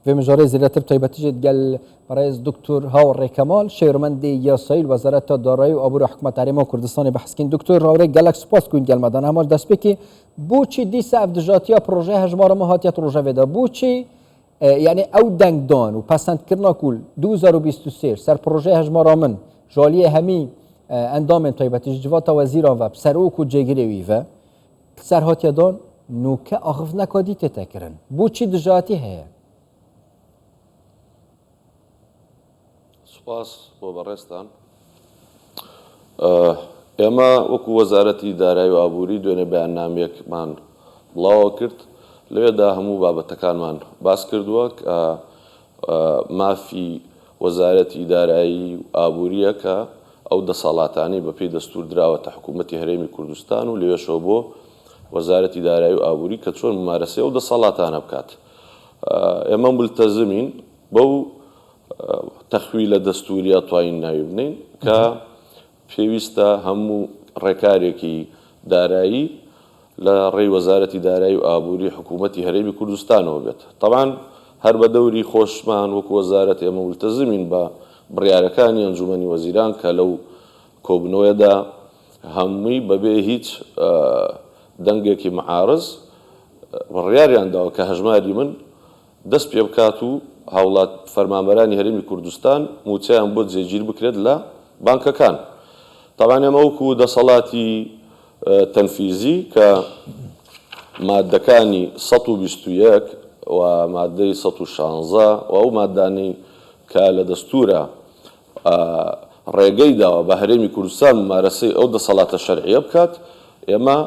في مجاري زيادة طيبتي قال رئيس دكتور هاوري كمال شيرمندي ياسايل وزارة الدارایی و عبور حکومت حریم کردستان بحث کن دکتر هاوري قال لك سپاس کن قال مدن همال دست بکی بوچی دی سعف دجاتیا پروژه هجمار مهاتیت روژه ودا بوچی يعني او دنگدان و پسند کرنا کل 2023 سر پروژه هجمار من جالیه همی اندام طيبتي جوات وزيرا و بسروك و جيگري ويفا سر هاتيا دان نوكا اخف نكادي تتكرن بوچی دجاتي هي سپاس بۆ بەڕێستان ئێمە وەکو وەزارەتی دارایی و ئابووری دوێنێ بەیاننامەیەکمان بڵاوە کرد لەوێدا هەموو بابەتەکانمان باس کردووە مافی وەزارەتی دارایی و ئابووریە کە ئەو دەسەڵاتانی بەپێی دەستور دراوەتە حکوومەتی هەرێمی کوردستان و لێوێشەوە بۆ وەزارەتی دارایی و ئابووری کە چۆن ممارەسەی ئەو دەسەڵاتانە بکات ئێمە ملتەزمین بەو تەخویلە دەستوریە توانین ناوی بنین کە پێویستە هەموو ڕێکارێکی دارایی لە ڕێی وەزارەتی دارایی و ئابووری حکوومەتی هەرێمی کوردستانەوە بێت طبعاً هەر بە دەوری خۆشمان وەکو وەزارەت ئێمە ملتەزمین بە بڕیارەکانی ئەنجومەنی وەزیران کە لەو کۆبنەوەیەدا هەمووی بەبێ هیچ دەنگێکی معارض بڕیاریان داوە کە هەژماری من دەست پێ بکات و هاوڵات فەرمانبەرانی هەرێمی کوردستان موچەیان بۆ جێگیر بکرێت لە بانکەکان طبعاً ئێمە وەکو دەسەڵاتی تەنفیزی کە مادەکانی 121 و مادەی 116 و ئەو مادانەی کە لە دەستورە ڕێگەی داوە بە هەرێمی کوردستان ممارەسەی ئەو دەسەڵاتە شەرعیە بکات ئێمە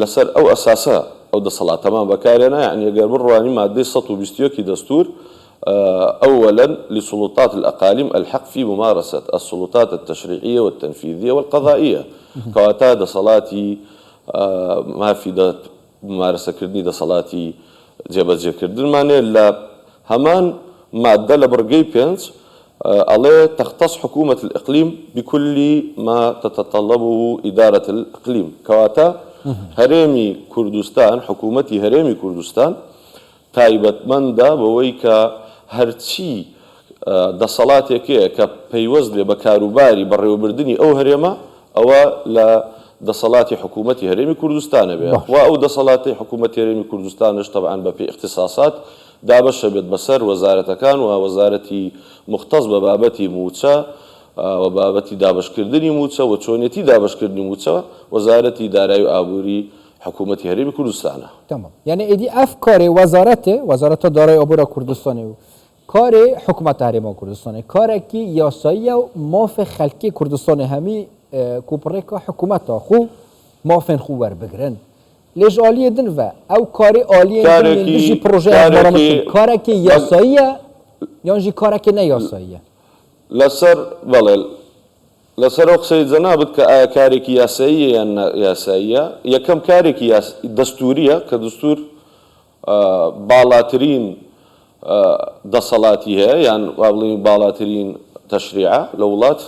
لەسەر ئەو ئەساسە ئەو دەسەڵاتەمان بەکارێنە یعنی ئەگەر بڕوانی مادەی 121 دەستور أولاً لسلطات الأقاليم الحق في ممارسة السلطات التشريعية والتنفيذية والقضائية كواتا دەسەڵاتی ما في ممارسة كردني دەسەڵاتی جێبەجێکردنمانێ لە هەمان مادە لە بڕگەی 5 ئەڵێ تختص حكومة الإقليم بكل ما تتطلبه إدارة الإقليم كواتا هەرێمی کوردستان حکوومەتی هەرێمی کوردستان تایبەتمەندە بەوەی کە هەرچی دەسەڵاتێکەیە کە پەیوەست بێ بە کاروباری بەڕێوەبردننی ئەو هەرێمە ئەوە لە دەسەڵاتی حکوومەتی هەرێمی کوردستانە بێ و ئەو دەسەڵاتی حکوومەتی هەرێمی کوردستانش طبعاً بەپێی اختصاصات دابەشە بێت بەسەر وەزارەتەکان و وەزارەتی مختص بە بابەتی موچە و بابەتی دابشکردنی موچە و چۆنێتی دابشکردنی موچە وەزارەتی دارایی و ئابووری حکوومەتی هەرێمی کوردستانە. تمام یعنی ئیدی ئەف کارێ وەزارەتە دارایی ئابوورا کوردستانی و کارێ حکوومەتە هەرێما کوردستانی کارێکی یاساییە و مافی خەلکی کوردستانی هەمی کوپڕێکە حکوومەتە خو مافên xwe werbigrin lêj aliyê din ve ew karê aliyên din jî projeyek baramî karekî yasayî ye yan jî karekî neyasayî ye لەسەر بەڵێ لەسەر ئەو قسەی جەنابەت کە ئایا کارێکی یاساییە یان یاساییە یەکەم کارێکی دەستوریە کە دەستور باڵاترین دەسەڵاتی هەیە یان وا بڵێین باڵاترین تەشریعە لە وڵات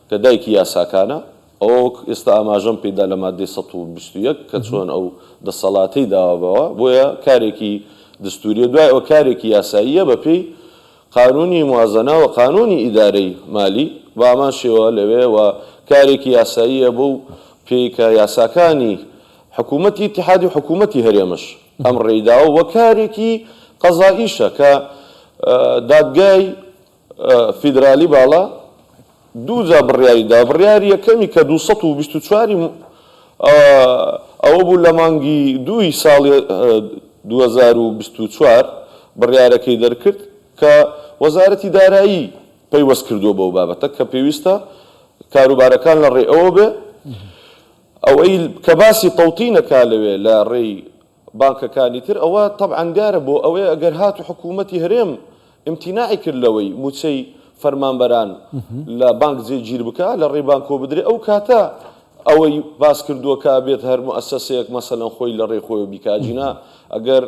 کە دایکی یاساکانە ئەو ئێستا ئاماژەم پێدا لە مادەی 121 کە چۆن ئەو دەسەڵاتەی داوابەوە بۆیە کارێکی دەستوریە دوای ئەو کارێکی یاساییە بەپێی قانونی موازنە و قانونی ئیدارەی مالی بە ئامان شێوە لەوێ و کارێکی یاساییە بۆ پێیکە یاساکانی حکوومەتی ئیتیحادی و حکوومەتی هەرێمش ئەم ڕێیداوە وە کارێکی قەزائیشە کە دادگای فیدرالی باڵا دووجا بڕیاریدا بڕیاری یەکەمی کە 224 ئەوە بوو لە مانگی 2 ساڵی 2024 بڕیارەکەی دەرکرد کە وەزارەتی دارایی پەیوەست کردووە بەو بابەتە کە پێویستە کاروبارەکان لە ڕێ ئەوە بێ ئەوەی کە باسی تەوتینەکا لەوێ لە ڕێی بانکەکانی تر ئەوە طبعاً دیارە بۆ ئەوەی ئەگەر هاتو حکوومەتی هەرێم امتیناعی کرد لەوەی موچەی فەرمانبەران لە بانک جێگیر بکە لە ڕێی بانکۆ بدرێ ئەو کاتە ئەوەی باس کردووە کە بێت هەر موسسەسەیەک مەسەلەن خۆی لە ڕێی خۆی بیکاجینا ئەگەر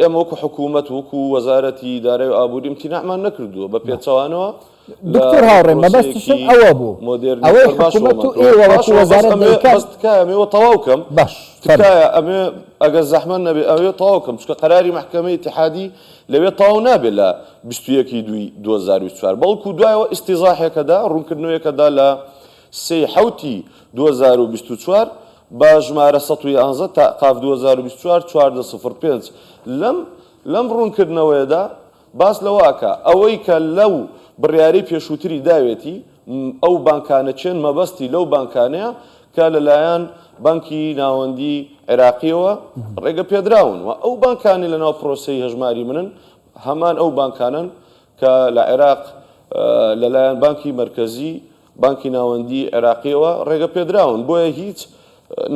ئێمە وەکو حکوومەت وەکو وەزارەتی دارایی و ئابووری امتیناعمان نەکردووە بە پێچەوانەوە. دکتۆر هاوڕێ مەبەستیشم ئەوە بوو ئەوەی حکوومەت و ئێوە وەکو وەزارەت تکایە ئەمێوە تەواوکەم باش تکایە ئەمێ ئەگەر زەحمەت نەبێ ئەوێ تەواوکەم چکە قەراری محکەمەی ئیتیحادی لەوێ تەواو نابێت لە 21/2/2024 بەڵکو دوایەوە ئیستیزاحێکەدا ڕوونکردنەوەیەکەدا لە 3/7/2024 بە ژمارە 111 تا قاف 2024 14/05 لەم ڕوونکردنەوەیەدا باس لەواکە ئەوەی کە لەو بڕیاری پێشووتری داوێتی ئەو بانکانە چێن مەبەستی لەو بانکانەیە کە لەلایەن بانکی ناوەندی عێراقیەوە ڕێگە پێدراون و ئەو بانکانی لەناو پرۆسەی هەژماری منن هەمان ئەو بانکانن کە لە عێراق لەلایەن بانکی مرکزی بانکی ناوەندی عێراقیەوە ڕێگە پێدراون بۆیە هیچ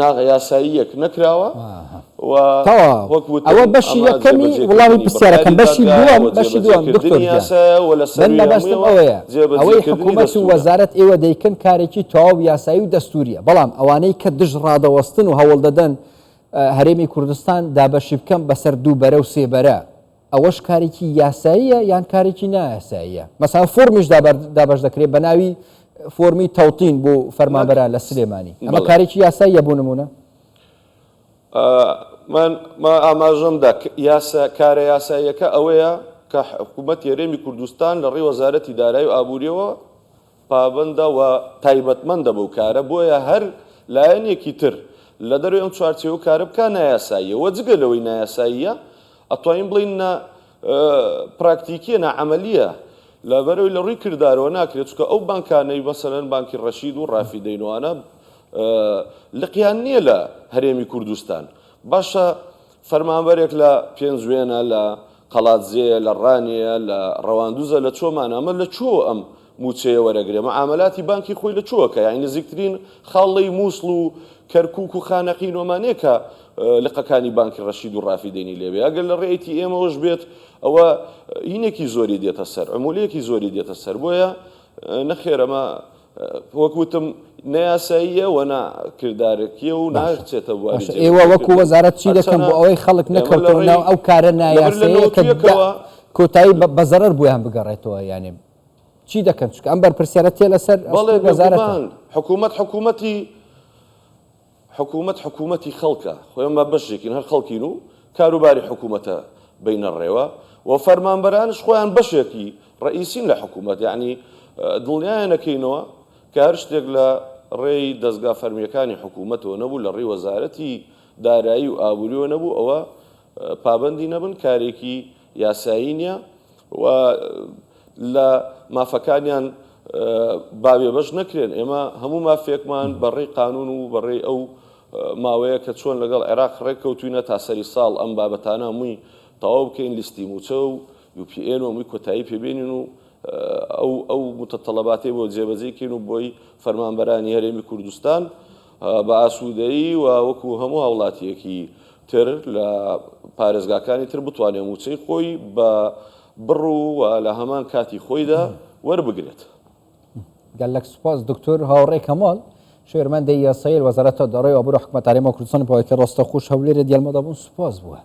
ناغەیاساییەک نەکراوە ئەوە بەشی یەکەمی وڵامی پرسیارەکەم بەشی دووەم دکتۆر ئەوەیە حکوومەت و وەزارەت ئێوە دەیکەن کارێکی تەواو یاسایی و دەستوریە بەڵام ئەوانەی کە دژ ڕادەوەستن و هەوڵ دەدەن هەرێمی کوردستان دابەشی بکەم بەسەر دوو بەرە و سێبەرە ئەوەش کارێکی یاساییە یان کارێکی نایاساییە مەسەڵەن فۆرمیش دابەش دەکرێت بە ناوی فۆرمی تەوتین بۆ فەرمانبەران لە سلێمانی ئەمە کارێکی یاساییە بۆ نمونە من ئاماژەمدا کارە یاساییەکە ئەوەیە کە حکوومەت هەرێمی کوردستان لە ڕێی وەزارەتی دارایی و ئابووریەوە پابەندە و تایبەتمەندە بەو کارە بۆیە هەر لایەنێکی تر لە دەروی ئەم چوارچێوە کارە بکە نایاساییە وە جگە لەوەی نایاساییە ئەتوانین بڵین پراکتیکیە ناعەمەلیە لەبەرەوەی لە ڕووی کردارەوە ناکرێت چکە ئەو بانکانەی بەسەرەن بانکی ڕەشید و ڕافیدەینوانە لقیان نییە لە هەرێمی کوردستان باشە فەرمانبەرێک لە پێنجوێنە لە قەڵاتزێە لە ڕانەیە لە ڕەواندوزە لە چۆمانە ئەمە لە چۆ ئەم موچەیە وەرەگرێ مەعامەلاتی بانکی خۆی لە چۆکە یعنی نزیکترین خاڵەی مووسڵ و کەرکووک و خانەقین ومانەیە کە لقەکانی بانکی ڕەشید و ڕافیدەینی لێبێ ئەگەر لە ڕێیەتی ئێمەوەش بێت ئەوە هینێکی زۆری دێتە سەر عمولەیەکی زۆری دێتە سەر بۆیە نەخێرەمە وەکوتم نەیاساییە و ناکردارێکیە و ناچێتە بواری ئێوە وەکو وەزارەت چی دەکەن بۆ ئەوەی خەڵک نەکەوتەوە ناو ئەو کارە نایاسەیە کە کۆتایی بە زەرەر بۆیان بگەڕێتەوە یانێ چی دەکەن چکە ئەم بەرپرسیارە تێ لەسەر وەزارەتان حکوومەتی خەڵکە خۆیان بە بەشێکین هەر خەڵکین و کاروباری حکوومەتە بینە ڕێوە و فەرمانبەرانش خۆیان بەشێکی ڕئیسین لە حکوومەت یعنی دڵنیایە نەکەینەوە کە هەر شتێک لە ڕێی دەستگا فەرمیەکانی حکوومەتەوە نەبوو لە ڕێی وەزارەتی دارایی و ئابووریەوە نەبوو ئەوە پابەندی نەبن کارێکی یاسایی نییە و لە مافەکانیان بابێ بەش نەکرێن ئێمە هەموو مافێکمان بەڕێی قانون و بەڕێی ئەو ماوەیە کە چۆن لەگەڵ عێراق ڕێککەوتوینە تا سەری ساڵ ئەم بابەتانە هەمووی تەواو بکەین لیستی موچە و UPN و هەمووی کۆتایی پێبێنین و ئەو متەتەڵەباتی بۆ جێبەجێکین و بۆی فەرمانبەرانی هەرێمی کوردستان بە ئاسوودەیی و وەکو هەموو هاوڵاتیەکی تر لە پارێزگاکانی تر بتوانێت موچەی خۆی بە بڕ و لە هەمان کاتی خۆیدا وەربگرێت. گەلەک سوپاس دکتۆر هاوڕێ کەماڵ شێرمەندەی یاسایی وەزارەتە دارایی و ئابووری حکوومەت هەرێمی کوردستانی پاوەکە ڕاستەخۆش هەولێرە دیالمەدا بوون سوپاس بووە.